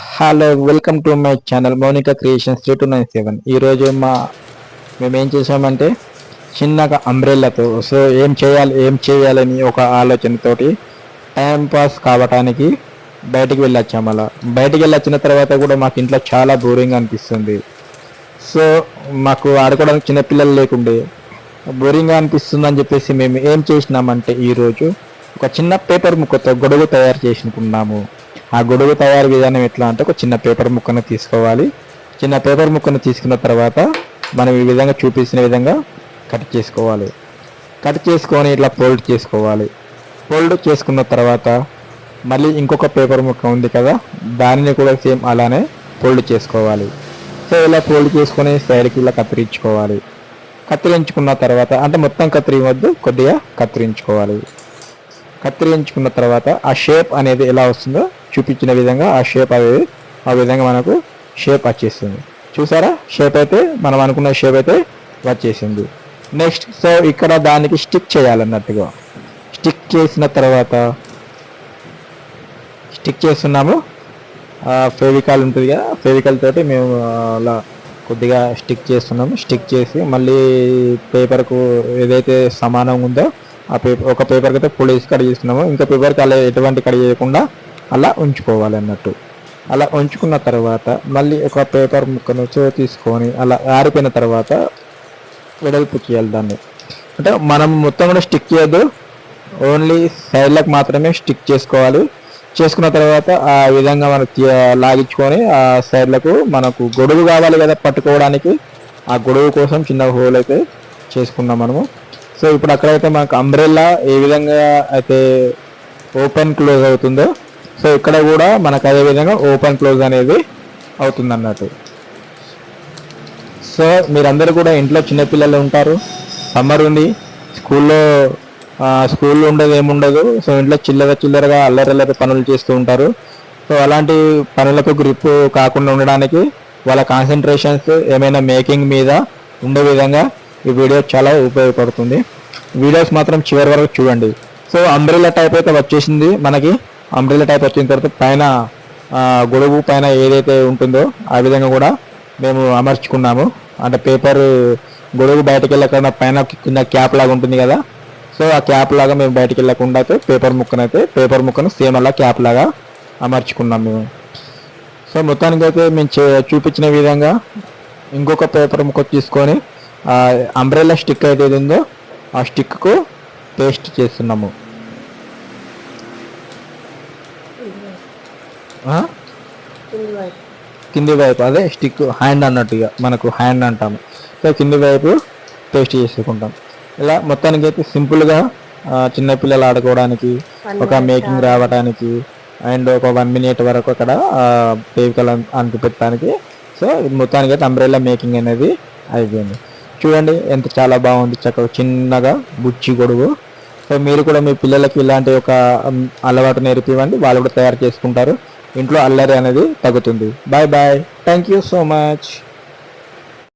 Hello, welcome to my channel Mounika creations 3297. ఈరోజు మేము ఏం చేసామంటే చిన్నగా అంబ్రెల్లాతో ఏం చేయాలని ఒక ఆలోచనతోటి టైం పాస్ కావటానికి బయటికి వెళ్ళొచ్చాము. అలా బయటికి వెళ్ళొచ్చిన తర్వాత కూడా మాకు ఇంట్లో చాలా బోరింగ్ అనిపిస్తుంది. సో మాకు ఆడుకోవడానికి చిన్నపిల్లలు లేకుండే బోరింగ్గా అనిపిస్తుంది అని చెప్పేసి మేము ఏం చేసినామంటే ఈరోజు ఒక చిన్న పేపర్ ముక్కతో గొడుగు తయారు చేసుకున్నాము. ఆ గొడుగు తయారు విధానం ఎట్లా అంటే ఒక చిన్న పేపర్ ముక్కను తీసుకోవాలి. చిన్న పేపర్ ముక్కను తీసుకున్న తర్వాత మనం ఈ విధంగా చూపించిన విధంగా కట్ చేసుకోవాలి. కట్ చేసుకొని ఇట్లా ఫోల్డ్ చేసుకోవాలి. ఫోల్డ్ చేసుకున్న తర్వాత మళ్ళీ ఇంకొక పేపర్ ముక్క ఉంది కదా, దానిని కూడా సేమ్ అలానే ఫోల్డ్ చేసుకోవాలి. సో ఇలా ఫోల్డ్ చేసుకొని సైడ్కి ఇలా కత్తిరించుకోవాలి. కత్తిరించుకున్న తర్వాత అంటే మొత్తం కత్తిరించవద్దు, కొద్దిగా కత్తిరించుకోవాలి. కత్తిరించుకున్న తర్వాత ఆ షేప్ అనేది ఎలా వస్తుందో చూపించిన విధంగా ఆ విధంగా మనకు షేప్ వచ్చేస్తుంది. చూసారా, షేప్ అయితే మనం అనుకున్న షేప్ అయితే వచ్చేసింది. నెక్స్ట్ సో ఇక్కడ దానికి స్టిక్ చేయాలన్నట్టుగా స్టిక్ చేసిన తర్వాత స్టిక్ చేస్తున్నాము. ఫెవికాల్ ఉంటుంది కదా, ఫెవికాల్ తోటి మేము అలా కొద్దిగా స్టిక్ చేస్తున్నాము. స్టిక్ చేసి మళ్ళీ పేపర్కు ఏదైతే సమానంగా ఉందో ఆ ఒక పేపర్కి అయితే పొడిసి కట్ చేస్తున్నాము. ఇంకా పేపర్కి అలా ఎటువంటి కట్ చేయకుండా అలా ఉంచుకోవాలి అన్నట్టు. అలా ఉంచుకున్న తర్వాత మళ్ళీ ఒక పేపర్ ముక్కను తీసుకొని అలా ఆరిపోయిన తర్వాత వెడల్పు చేయాలి దాన్ని. అంటే మనం మొత్తం కూడా స్టిక్ చేయొద్దు, ఓన్లీ సైడ్లకు మాత్రమే స్టిక్ చేసుకోవాలి. చేసుకున్న తర్వాత ఆ విధంగా మనకు లాగించుకొని ఆ సైడ్లకు మనకు గొడుగు కావాలి కదా పట్టుకోవడానికి, ఆ గొడుగు కోసం చిన్న హోల్ అయితే చేసుకున్నాం మనము. సో ఇప్పుడు అక్కడైతే మనకు అంబ్రెల్లా ఏ విధంగా అయితే ఓపెన్ క్లోజ్ అవుతుందో సో ఇక్కడ కూడా మనకు అదే విధంగా ఓపెన్ క్లోజ్ అనేది అవుతుంది అన్నట్టు. సో మీరందరూ కూడా ఇంట్లో చిన్నపిల్లలు ఉంటారు, సమ్మర్ ఉంది, స్కూల్లో ఉండదు ఏముండదు. సో ఇంట్లో చిల్లరగా అల్లరి పనులు చేస్తూ ఉంటారు. సో అలాంటి పనులకు గ్రిప్ కాకుండా ఉండడానికి వాళ్ళ కాన్సన్ట్రేషన్స్ ఏమైనా మేకింగ్ మీద ఉండే విధంగా ఈ వీడియో చాలా ఉపయోగపడుతుంది. వీడియోస్ మాత్రం చివరి వరకు చూడండి. సో అంబ్రెల్లా టైప్ అయితే వచ్చేసింది మనకి. అంబ్రెల్లా టైప్ వచ్చిన తర్వాత పైన గొడుగు పైన ఏదైతే ఉంటుందో ఆ విధంగా కూడా మేము అమర్చుకున్నాము. అంటే పేపర్ గొడుగు బయటకు వెళ్ళకుండా పైన కింద క్యాప్ లాగా ఉంటుంది కదా, సో ఆ క్యాప్ లాగా మేము బయటకు వెళ్ళకుండా అయితే పేపర్ ముక్కను సేమ్ అలా క్యాప్ లాగా అమర్చుకున్నాం మేము. సో మొత్తానికి అయితే మేము చూపించిన విధంగా ఇంకొక పేపర్ ముక్క తీసుకొని అంబ్రెల్లా స్టిక్ అయితే ఉందో ఆ స్టిక్కు పేస్ట్ చేస్తున్నాము. కింది వైపు అదే స్టిక్ హ్యాండ్ అన్నట్టుగా మనకు హ్యాండ్ అంటాము. సో కింది వైపు పేస్ట్ చేసుకుంటాం. ఇలా మొత్తానికి అయితే సింపుల్గా చిన్నపిల్లలు ఆడుకోవడానికి, ఒక మేకింగ్ రావడానికి అండ్ ఒక 1 minute వరకు అక్కడ పేవికల్ అంటు పెట్టడానికి. సో మొత్తానికి అయితే అంబ్రెల్లా మేకింగ్ అనేది అయిపోయింది. చూడండి ఎంత చాలా బాగుంది, చక్కగా చిన్నగా బుచ్చి గొడుగు. సో మీరు కూడా మీ పిల్లలకి ఇలాంటి ఒక అలవాటు నేర్పివ్వండి, వాళ్ళు కూడా తయారు చేసుకుంటారు. ఇంట్లో అల్లరి అనేది తగ్గుతుంది. Bye bye, thank you so much.